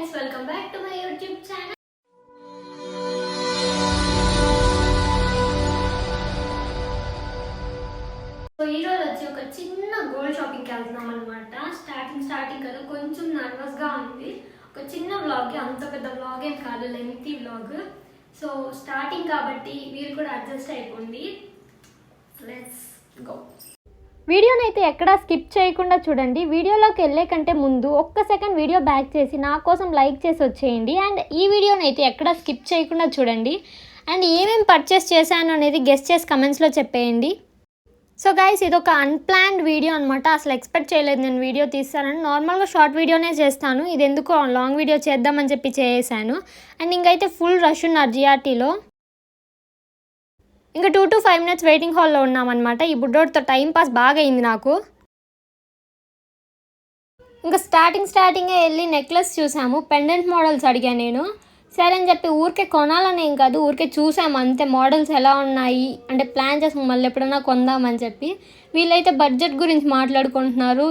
friends, welcome back to my YouTube channel. So ఈరోజు వచ్చి ఒక చిన్న గోల్డ్ షాపింగ్కి వెళ్తున్నాం అనమాట. స్టార్టింగ్ కదా కొంచెం నర్వస్గా ఉంది. ఒక చిన్న వ్లాగ్, అంత పెద్ద వ్లాగ్ ఏం కాదు, లెంగ్తీ వ్లాగ్. సో స్టార్టింగ్ కాబట్టి మీరు కూడా అడ్జస్ట్ అయిపోండి. Let's go. వీడియోని అయితే ఎక్కడా స్కిప్ చేయకుండా చూడండి. వీడియోలోకి వెళ్ళే కంటే ముందు ఒక్క సెకండ్ వీడియో బ్యాక్ చేసి నా కోసం లైక్ చేసి వచ్చేయండి. అండ్ ఈ వీడియోని అయితే ఎక్కడా స్కిప్ చేయకుండా చూడండి. అండ్ ఏమేమి పర్చేస్ చేశాను అనేది గెస్ట్ చేసి కమెంట్స్లో చెప్పేయండి. సో గైస్, ఇది ఒక అన్ప్లాన్డ్ వీడియో అనమాట. అసలు ఎక్స్పెక్ట్ చేయలేదు నేను వీడియో తీస్తానని. నార్మల్గా షార్ట్ వీడియోనే చేస్తాను, ఇది ఎందుకో లాంగ్ వీడియో చేద్దామని చెప్పి చేసాను. అండ్ ఇంకైతే ఫుల్ రష్ ఉన్నారు జిఆర్టీలో. ఇంకా 2 to 5 minutes వెయిటింగ్ హాల్లో ఉన్నామన్నమాట. ఈ బుడ్డోడితో టైంపాస్ బాగా అయింది నాకు. ఇంకా స్టార్టింగే వెళ్ళి నెక్లెస్ చూసాము. పెండెంట్ మోడల్స్ అడిగాను నేను. సరే అని చెప్పి ఊరికే కొనాలని ఏం కాదు, ఊరికే చూసాము అంతే. మోడల్స్ ఎలా ఉన్నాయి అంటే ప్లాన్ చేసాము మళ్ళీ ఎప్పుడైనా కొందామని చెప్పి. వీళ్ళైతే బడ్జెట్ గురించి మాట్లాడుకుంటున్నారు.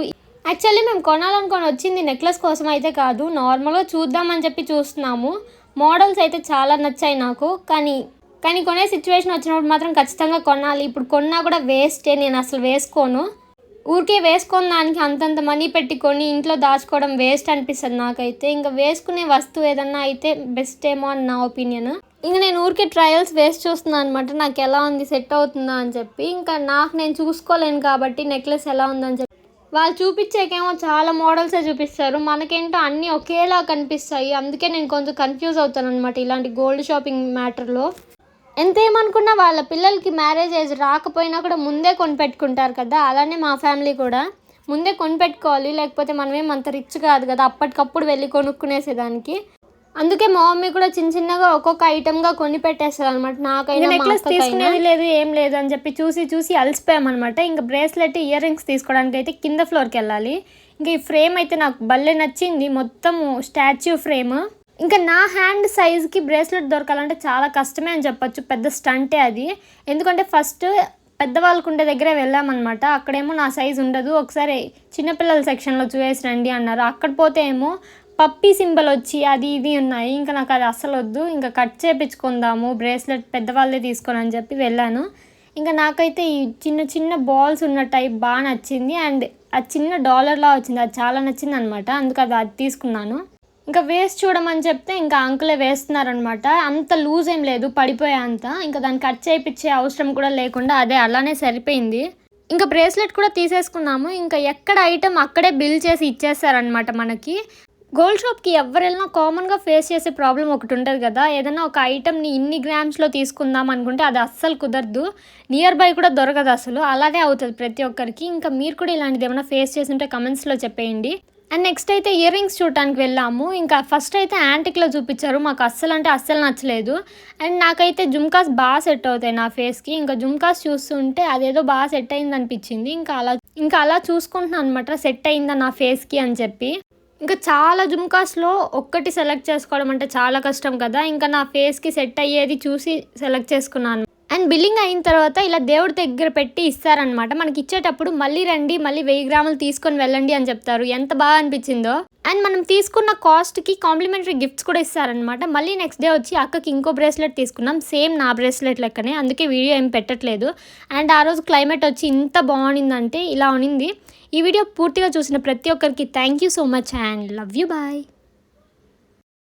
యాక్చువల్లీ మేము కొనాలనుకొని వచ్చింది నెక్లెస్ కోసం అయితే కాదు, నార్మల్గా చూద్దామని చెప్పి చూస్తున్నాము. మోడల్స్ అయితే చాలా నచ్చాయి నాకు. కానీ కొనే సిచ్యువేషన్ వచ్చినప్పుడు మాత్రం ఖచ్చితంగా కొనాలి. ఇప్పుడు కొన్నా కూడా వేస్టే, నేను అసలు వేసుకోను. ఊరికే వేసుకున్న దానికి అంతంత మనీ పెట్టుకొని ఇంట్లో దాచుకోవడం వేస్ట్ అనిపిస్తుంది నాకైతే. ఇంకా వేసుకునే వస్తువు ఏదన్నా అయితే బెస్ట్ ఏమో అని నా ఒపీనియన్. ఇంకా నేను ఊరికే ట్రయల్స్ వేస్ట్ చూస్తున్నాను అనమాట, నాకు ఎలా ఉంది, సెట్ అవుతుందా అని చెప్పి. ఇంకా నేను చూసుకోలేను కాబట్టి నెక్లెస్ ఎలా ఉందని చెప్పి. వాళ్ళు చూపించేకేమో చాలా మోడల్సే చూపిస్తారు, మనకేంటో అన్నీ ఒకేలా కనిపిస్తాయి. అందుకే నేను కొంచెం కన్ఫ్యూజ్ అవుతాను అనమాట ఇలాంటి గోల్డ్ షాపింగ్ మ్యాటర్లో. ఎంత ఏమనుకున్నా వాళ్ళ పిల్లలకి మ్యారేజ్ ఏజ్ రాకపోయినా కూడా ముందే కొనిపెట్టుకుంటారు కదా. అలానే మా ఫ్యామిలీ కూడా ముందే కొనిపెట్టుకోవాలి, లేకపోతే మనమేం అంత రిచ్ కాదు కదా అప్పటికప్పుడు వెళ్ళి కొనుక్కునేసేదానికి. అందుకే మా మమ్మీ కూడా చిన్నగా ఒక్కొక్క ఐటమ్గా కొని పెట్టేస్తారు అనమాట. నాకైనా నెక్లెస్ తీసుకునేది లేదు ఏం లేదు అని చెప్పి చూసి అలసిపోయామన్నమాట. ఇంకా బ్రేస్లెట్, ఇయర్ రింగ్స్ తీసుకోవడానికి అయితే కింద ఫ్లోర్కి వెళ్ళాలి. ఇంకా ఈ ఫ్రేమ్ అయితే నాకు భలే నచ్చింది, మొత్తం స్టాచ్యూ ఫ్రేమ్. ఇంకా నా హ్యాండ్ సైజ్కి బ్రేస్లెట్ దొరకాలంటే చాలా కష్టమే అని చెప్పొచ్చు, పెద్ద స్టంటే అది. ఎందుకంటే ఫస్ట్ పెద్దవాళ్ళకు ఉండే దగ్గరే వెళ్ళామన్నమాట. అక్కడేమో నా సైజ్ ఉండదు. ఒకసారి చిన్నపిల్లల సెక్షన్లో చూసేసి రండి అన్నారు. అక్కడ పోతే ఏమో పప్పీ సింబల్ వచ్చి అది ఇది ఉన్నాయి. ఇంకా నాకు అది అస్సలు వద్దు, ఇంకా కట్ చేయించుకుందాము బ్రేస్లెట్ పెద్దవాళ్ళే తీసుకొని అని చెప్పి వెళ్ళాను. ఇంకా నాకైతే ఈ చిన్న బాల్స్ ఉన్న టైప్ బాగా నచ్చింది. అండ్ ఆ చిన్న డాలర్లా వచ్చింది, అది చాలా నచ్చింది అనమాట. అందుకు అది తీసుకున్నాను. ఇంకా వేస్ట్ చూడమని చెప్తే ఇంకా అంకులే వేస్తున్నారనమాట. అంత లూజ్ ఏం లేదు, పడిపోయే అంత. ఇంకా దాన్ని కట్ చేయించే అవసరం కూడా లేకుండా అదే అలానే సరిపోయింది. ఇంకా బ్రేస్లెట్ కూడా తీసేసుకున్నాము. ఇంకా ఎక్కడ ఐటమ్ అక్కడే బిల్ చేసి ఇచ్చేస్తారనమాట మనకి. గోల్డ్ షాప్కి ఎవరు వెళ్ళినా కామన్గా ఫేస్ చేసే ప్రాబ్లం ఒకటి ఉంటుంది కదా, ఏదైనా ఒక ఐటమ్ని ఇన్ని గ్రామ్స్లో తీసుకుందాం అనుకుంటే అది అస్సలు కుదరదు, నియర్ బై కూడా దొరకదు అసలు. అలానే అవుతుంది ప్రతి ఒక్కరికి. ఇంకా మీరు కూడా ఇలాంటిది ఏమైనా ఫేస్ చేసి ఉంటే కమెంట్స్లో చెప్పేయండి. అండ్ నెక్స్ట్ అయితే ఇయర్ రింగ్స్ చూడటానికి వెళ్ళాము. ఇంకా ఫస్ట్ అయితే యాంటిక్లో చూపించారు, మాకు అస్సలు నచ్చలేదు. అండ్ నాకైతే జుమ్కాస్ బాగా సెట్ అవుతాయి నా ఫేస్కి. ఇంకా జుమ్కాస్ చూస్తుంటే అదేదో బాగా సెట్ అయింది అనిపించింది. ఇంకా అలా చూసుకుంటున్నాను అనమాట, సెట్ అయిందా నా ఫేస్కి అని చెప్పి. ఇంకా చాలా జుమ్కాస్లో ఒక్కటి సెలెక్ట్ చేసుకోవడం అంటే చాలా కష్టం కదా. ఇంకా నా ఫేస్కి సెట్ అయ్యేది చూసి సెలెక్ట్ చేసుకున్నాను. అండ్ బిల్లింగ్ అయిన తర్వాత ఇలా దేవుడి దగ్గర పెట్టి ఇస్తారనమాట. మనకి ఇచ్చేటప్పుడు మళ్ళీ రండి, మళ్ళీ 1000 గ్రాములు తీసుకొని వెళ్ళండి అని చెప్తారు. ఎంత బాగా అనిపించిందో. అండ్ మనం తీసుకున్న కాస్ట్కి కాంప్లిమెంటరీ గిఫ్ట్స్ కూడా ఇస్తారనమాట. మళ్ళీ నెక్స్ట్ డే వచ్చి అక్కకి ఇంకో బ్రేస్లెట్ తీసుకున్నాం, సేమ్ నా బ్రేస్లెట్ లెక్కనే. అందుకే వీడియో ఏం పెట్టట్లేదు. అండ్ ఆ రోజు క్లైమేట్ వచ్చి ఇంత బాగుండిందంటే ఇలా ఉనింది. ఈ వీడియో పూర్తిగా చూసిన ప్రతి ఒక్కరికి thank you so much and love you, bye.